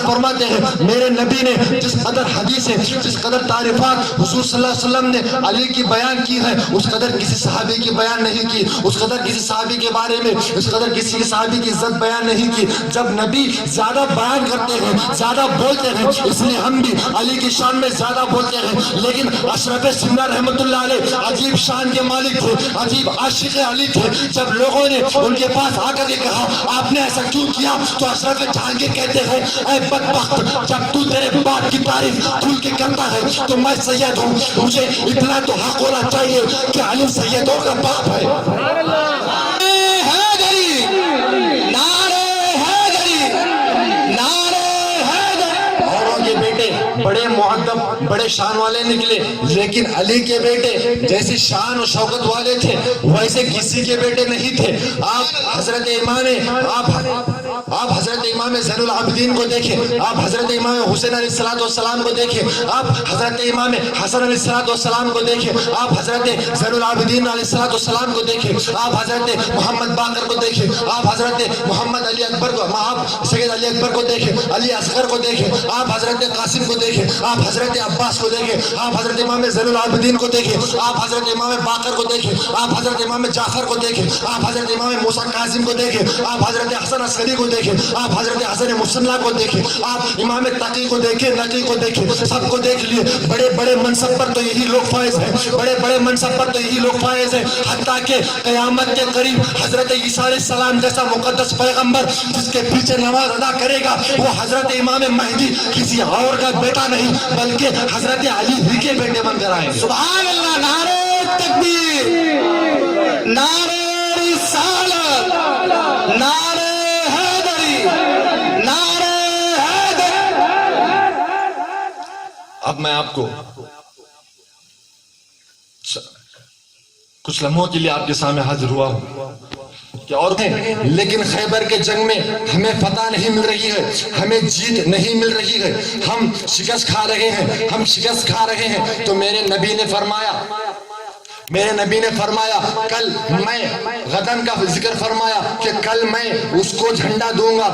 فرماتے ہیں میرے نبی نے جس قدر حدیثیں, جس قدر تعریفات حضور صلی اللہ علیہ وسلم نے علی کی بیان کی ہے, اس قدر کسی صحابی کی بیان نہیں کی, اس قدر کسی صحابی کے بارے میں, اس قدر کسی صحابی کی عزت بیان نہیں کی. جب نبی زیادہ بیان کرتے ہیں, زیادہ بولتے ہیں, اس لیے ہم بھی علی کی شان میں زیادہ بولتے ہیں. لیکن اشرف سمرہ رحمت اللہ علیہ عجیب شان کے مالک تھے, عجیب عاشق علی تھے. جب لوگوں نے ان کے پاس آ کر کے کہا آپ نے ایسا کیوں کیا, تو اشرف جہانگیر کہتے ہیں اے بدبخت, جب تو تیرے باپ کی تعریف کھل کے کرتا ہے تو میں سید ہوں, مجھے اتنا تو حق ہونا چاہیے کہ علی سیدوں کا باپ ہے. بڑے مؤدب بڑے شان والے نکلے, لیکن علی کے بیٹے جیسی شان و شوکت والے تھے ویسے کسی کے بیٹے نہیں تھے. آپ حضرت امام زین العابدین کو دیکھیں, آپ حضرت امام حسین علیہ السلام کو دیکھیں, آپ حضرت امام حسن علیہ السلام کو دیکھیں, آپ حضرت زین العابدین علیہ السلام کو دیکھیں, آپ حضرت محمد باقر کو دیکھیں, آپ حضرت محمد علی اکبر کو, آپ سید علی اکبر کو دیکھیں, علی اصغر کو دیکھیں, آپ حضرت قاسم کو دیکھیں, آپ حضرت عباس کو دیکھیں, آپ حضرت امام زین العابدین کو دیکھیں, آپ حضرت امام باقر کو دیکھیں, آپ حضرت امام جعفر کو دیکھیں, آپ حضرت امام موسیٰ کاظم کو دیکھیں, آپ حضرت حسن عسکری کو دیکھیں, آپ حضرت حسن مصنع کو دیکھیں, آپ امام تقی کو دیکھیں, نقی کو دیکھیں, سب کو دیکھ لیے. بڑے بڑے منصب پر تو یہی لوگ فائز ہیں, بڑے بڑے منصب پر تو یہی لوگ فائز ہیں. حتیٰ کہ قیامت کے قریب حضرت عیسیٰ علیہ السلام جیسا مقدس پیغمبر جس کے پیچھے نماز ادا کرے گا وہ حضرت امام مہدی کسی اور کا بیٹا نہیں بلکہ حضرت علی ہی کے بیٹے بن کر آئیں گے. سبحان اللہ, نعرہ تکبیر, نعرہ رسالت, نعرہ حیدری, نعرہ حیدر. اب میں آپ کو کچھ لمحوں کے لیے آپ کے سامنے حاضر ہوا ہوں کہ اور لیکن خیبر کے جنگ میں ہمیں فتح نہیں مل رہی ہے, ہمیں جیت نہیں مل رہی ہے, ہم شکست کھا رہے ہیں, ہم شکست کھا رہے ہیں. تو میرے نبی نے فرمایا کل میں غدن کا ذکر فرمایا کہ کل میں اس کو جھنڈا دوں گا,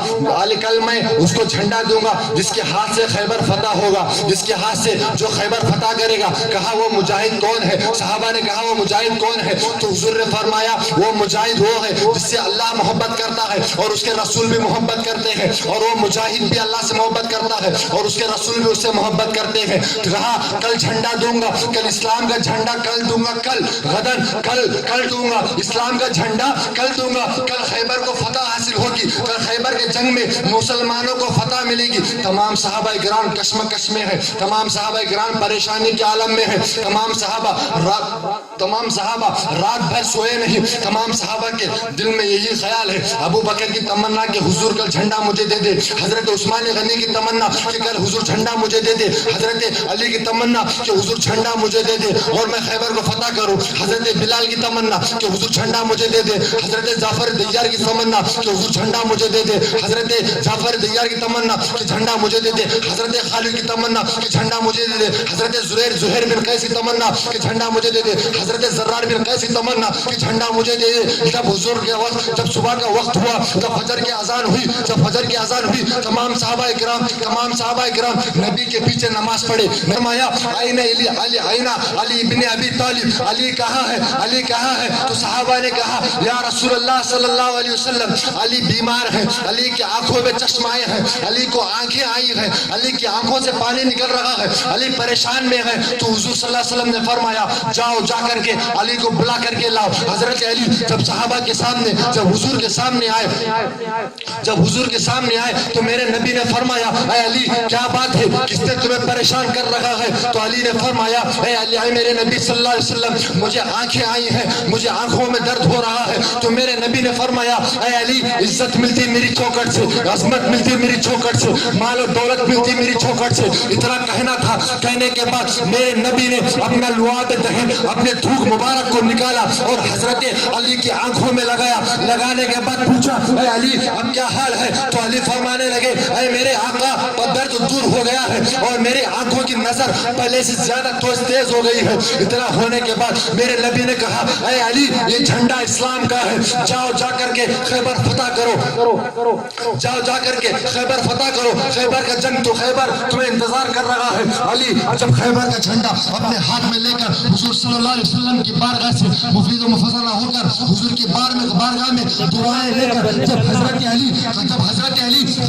کل میں اس کو جھنڈا دوں گا جس کے ہاتھ سے خیبر فتح ہوگا, جس کے ہاتھ سے جو خیبر فتح کرے گا. کہا وہ مجاہد کون ہے, صحابہ نے کہا وہ مجاہد کون ہے, تو حضور نے فرمایا وہ مجاہد وہ ہے جس سے اللہ محبت کرتا ہے اور اس کے رسول بھی محبت کرتے ہیں, اور وہ مجاہد بھی اللہ سے محبت کرتا ہے اور اس کے رسول بھی اس سے محبت کرتے ہیں. کہا کل جھنڈا دوں گا, کل اسلام کا جھنڈا کل دوں گا, کل غدن کل دوں گا اسلام کا جھنڈا, کل دوں گا, کل خیبر کو فتح حاصل ہوگی, کل خیبر کے جنگ میں مسلمانوں کو فتح ملے گی. تمام صحابہ کرام کشمکش میں ہیں, تمام صحابہ کرام پریشانی کے عالم میں ہیں, تمام صحابہ رات بھر سوئے نہیں, تمام صحابہ کے دل میں یہی خیال ہے. ابو بکر کی تمنا کہ حضور کل جھنڈا مجھے دے دے, حضرت عثمان غنی کی تمنا کہ کل حضور جھنڈا مجھے دے دے, حضرت علی کی تمنا کہ حضور جھنڈا مجھے دے دے اور میں خیبر کو فتح کروں, حضرت بلال کی تمنا کہ حضور جھنڈا مجھے دے دے, حضرت جعفر دیار کی تمنا کہ حضور جھنڈا مجھے دے دے, حضرت جعفر دیار کی تمنا کہ جھنڈا مجھے دے دے, حضرت خالد کی تمنا کہ جھنڈا مجھے دے دے, حضرت زہیر بن قیس کی تمنا کہ جھنڈا مجھے دے دے, حضرت زرار بن قیس کی تمنا کہ جھنڈا مجھے دے دے. جب حضور کے وقت, جب صبح کا وقت ہوا, جب فجر کی اذان ہوئی, تمام صحابہ کرام نبی کے پیچھے نماز پڑھے. فرمایا آئین علی ابن ابی طالب, علی کہاں ہے, تو صحابہ نے کہا یا رسول اللہ صلی اللہ علیہ وسلم علی بیمار ہے, علی کی آنکھوں میں چشم آئے ہیں, علی کو آنکھیں آئی ہیں, علی کی آنکھوں سے پانی نکل رہا ہے, علی پریشان میں ہے. تو حضور صلی اللہ علیہ وسلم نے فرمایا جاؤ جا کر کے علی کو بلا کر کے لاؤ. حضرت علی جب صحابہ کے سامنے, جب حضور کے سامنے آئے تو میرے نبی نے فرمایا اے علی کیا بات ہے, کس نے تمہیں پریشان کر رہا ہے. تو علی نے فرمایا اے علی, اے میرے نبی صلی اللہ علیہ وسلم مجھے آنکھیں آئی ہیں, مجھے آنکھوں میں درد ہو رہا ہے. تو میرے نبی نے فرمایا اے علی عزت ملتی میری چوکھٹ سے, عظمت ملتی میری چوکھٹ سے, مال و دولت ملتی میری چوکھٹ سے. اتنا کہنا تھا, کہنے کے بعد میرے نبی نے اپنا لعاب دہن, اپنے تھوک مبارک کو نکالا اور حضرت علی کی آنکھوں میں لگایا. لگانے کے بعد پوچھا اے علی اب کیا حال ہے. تو علی فرمانے لگے اے میرے آقا پر درد دور ہو گیا ہے اور میری آنکھوں کی نظر پہلے سے زیادہ تیز ہو گئی ہے. اتنا ہونے کے بعد میرے نبی نے کہا اے علی یہ جھنڈا اسلام کا ہے, جاؤ جا کر کے خیبر فتح کرو, جاؤ جا کر کے خیبر فتح کرو. خیبر کا جنگ تو خیبر تمہیں انتظار کر رہا ہے. علی جب خیبر کا جھنڈا اپنے ہاتھ میں لے کر حضور صلی اللہ علیہ وسلم کی بارگاہ سے مفید و مفضلہ ہو کر حضور کی بارگاہ میں دعائیں لے کر جب حضرت علی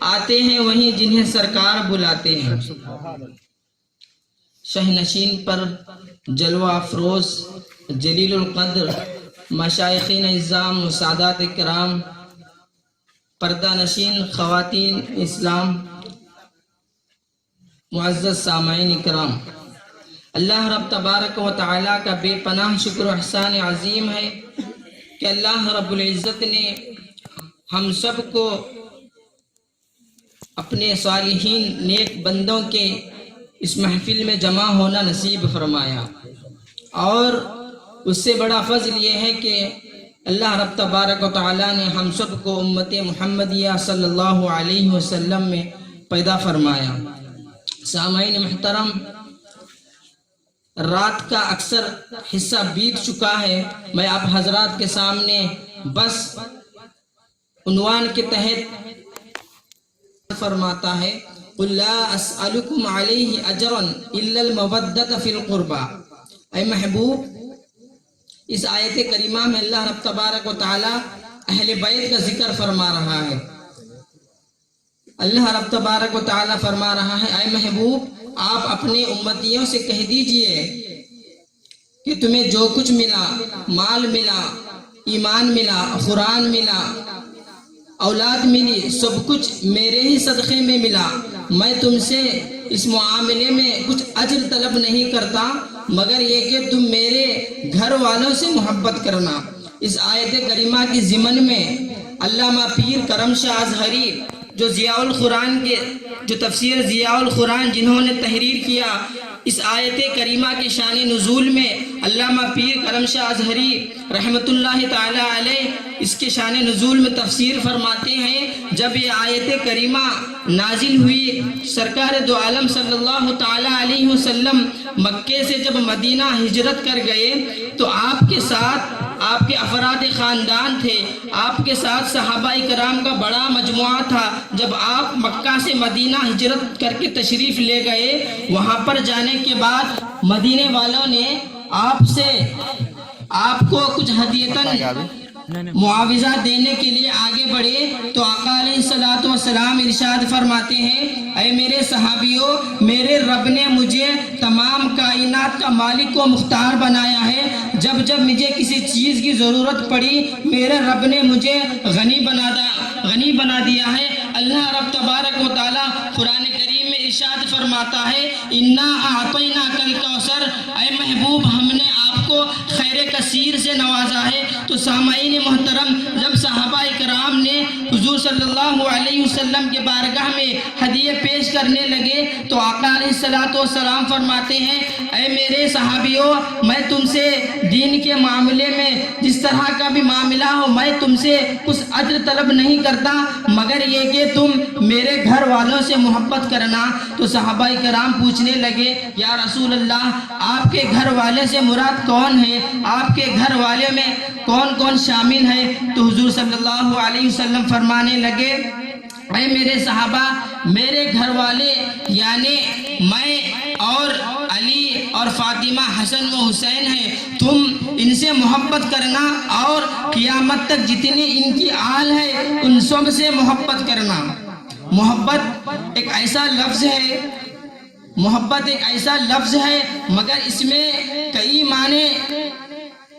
آتے ہیں وہیں جنہیں سرکار بلاتے ہیں۔ شہ نشین پر جلوہ افروز جلیل القدر مشائخین اعظام و سادات کرام، پردہ نشین خواتین اسلام، معزز سامعین اکرام، اللہ رب تبارک و تعالیٰ کا بے پناہ شکر و احسان عظیم ہے کہ اللہ رب العزت نے ہم سب کو اپنے صالحین نیک بندوں کے اس محفل میں جمع ہونا نصیب فرمایا، اور اس سے بڑا فضل یہ ہے کہ اللہ رب تبارک و تعالیٰ نے ہم سب کو امت محمدیہ صلی اللہ علیہ وسلم میں پیدا فرمایا۔ سامعین محترم، رات کا اکثر حصہ بیت چکا ہے، میں آپ حضرات کے سامنے بس عنوان کے تحت فرماتا ہے قُلْ لَا أَسْأَلُكُمْ عَلَيْهِ أَجْرًا إِلَّا الْمَوَدَّةَ فِي الْقُرْبَى۔ اے محبوب، اس آیت کریمہ میں اللہ رب تبارک و تعالی اہل بیت کا ذکر فرما رہا ہے۔ اللہ رب تبارک و تعالی فرما رہا ہے، اے محبوب آپ اپنے امتیوں سے کہہ دیجئے کہ تمہیں جو کچھ ملا، مال ملا، ایمان ملا، قرآن ملا، اولاد ملی، سب کچھ میرے ہی صدقے میں ملا۔ میں تم سے اس معاملے میں کچھ اجر طلب نہیں کرتا مگر یہ کہ تم میرے گھر والوں سے محبت کرنا۔ اس آیت کریمہ کی ضمن میں علامہ پیر کرم شاہ اظہری جو ضیاء القرآن کے جو تفسیر ضیاء القرآن جنہوں نے تحریر کیا، اس آیت کریمہ کے شان نزول میں علامہ پیر کرم شاہ اظہری رحمت اللہ تعالی علیہ اس کے شان نزول میں تفسیر فرماتے ہیں، جب یہ آیت کریمہ نازل ہوئی، سرکار دو عالم صلی اللہ تعالی علیہ وسلم مکے سے جب مدینہ ہجرت کر گئے تو آپ کے ساتھ آپ کے افراد خاندان تھے، آپ کے ساتھ صحابہ کرام کا بڑا مجموعہ تھا۔ جب آپ مکہ سے مدینہ ہجرت کر کے تشریف لے گئے، وہاں پر جانے کے بعد مدینے والوں نے آپ سے آپ کو کچھ ہدیتاً معاوضہ دینے کے لیے آگے بڑھے تو آقا علیہ الصلوۃ والسلام ارشاد فرماتے ہیں، اے میرے صحابیوں، میرے رب نے مجھے تمام کائنات کا مالک و مختار بنایا ہے۔ جب جب مجھے کسی چیز کی ضرورت پڑی میرے رب نے مجھے غنی بنا دیا ہے۔ اللہ رب تبارک و تعالی قرآن کریم میں ارشاد فرماتا ہے، انا اعطیناک الکوثر، اے محبوب ہم نے آپ کو خیر کثیر سے نوازا ہے۔ تو سامعین محترم، جب صحابہ کرام نے حضور صلی اللہ علیہ وسلم کے بارگاہ میں ہدیے پیش کرنے لگے تو آقا علیہ الصلوۃ والسلام فرماتے ہیں، اے میرے صحابیوں، میں تم سے دین کے معاملے میں جس طرح کا بھی معاملہ ہو میں تم سے کچھ اجر طلب نہیں کرتا مگر یہ کہ تم میرے گھر والوں سے محبت کرنا۔ تو صحابہ کرام پوچھنے لگے، یا رسول اللہ، آپ کے گھر والے سے مراد کون ہے؟ آپ کے گھر والے میں کون کون شامل ہے؟ تو حضور صلی اللہ علیہ وسلم فرمانے لگے، اے میرے صحابہ، میرے گھر والے یعنی میں اور علی اور فاطمہ، حسن و حسین ہیں، تم ان سے محبت کرنا اور قیامت تک جتنے ان کی آل ہے ان سب سے محبت کرنا۔ محبت ایک ایسا لفظ ہے مگر اس میں کئی معنی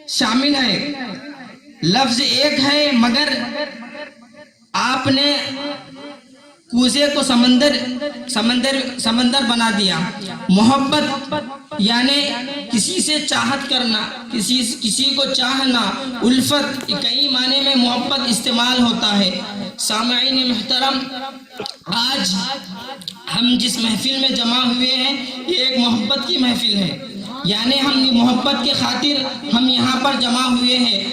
شامل ہے۔ لفظ ایک ہے مگر آپ نے کوزے کو سمندر بنا دیا۔ محبت یعنی کسی سے چاہت کرنا، کسی کو چاہنا، الفت، کئی معنی میں محبت استعمال ہوتا ہے۔ سامعین محترم، آج ہم جس محفل میں جمع ہوئے ہیں یہ ایک محبت کی محفل ہے، یعنی ہم محبت کی خاطر ہم یہاں پر جمع ہوئے ہیں۔